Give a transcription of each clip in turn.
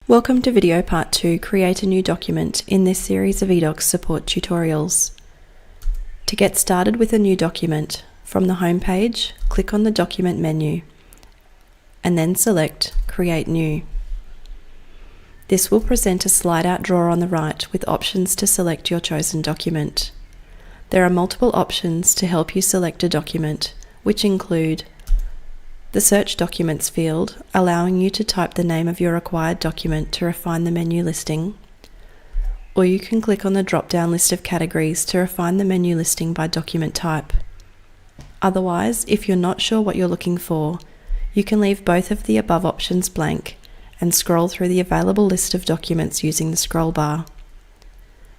Welcome to video part 2, Create a New Document, in this series of eDocs support tutorials. To get started with a new document, from the home page, click on the Document menu, and then select Create New. This will present a slide-out drawer on the right with options to select your chosen document. There are multiple options to help you select a document, which include the Search Documents field, allowing you to type the name of your required document to refine the menu listing, or you can click on the drop-down list of categories to refine the menu listing by document type. Otherwise, if you're not sure what you're looking for, you can leave both of the above options blank and scroll through the available list of documents using the scroll bar.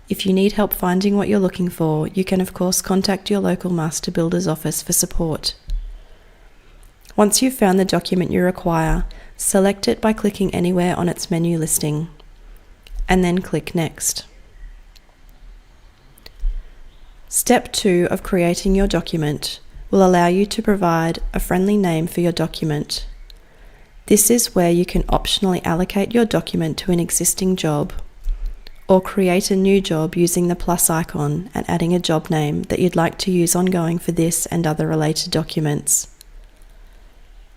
If you need help finding what you're looking for, you can of course contact your local Master Builder's office for support. Once you've found the document you require, select it by clicking anywhere on its menu listing, and then click Next. Step 2 of creating your document will allow you to provide a friendly name for your document. This is where you can optionally allocate your document to an existing job, or create a new job using the plus icon and adding a job name that you'd like to use ongoing for this and other related documents.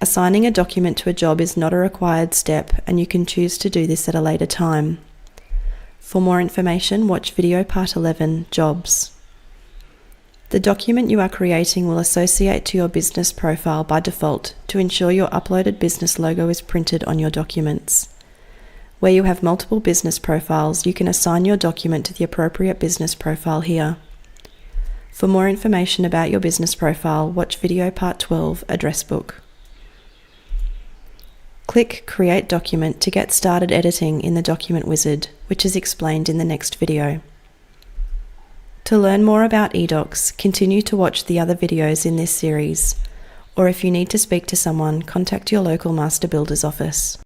Assigning a document to a job is not a required step, and you can choose to do this at a later time. For more information, watch video part 11, Jobs. The document you are creating will associate to your business profile by default to ensure your uploaded business logo is printed on your documents. Where you have multiple business profiles, you can assign your document to the appropriate business profile here. For more information about your business profile, watch video part 12, Address Book. Click Create Document to get started editing in the document wizard, which is explained in the next video. To learn more about eDocs, continue to watch the other videos in this series, or if you need to speak to someone, contact your local Master Builder's office.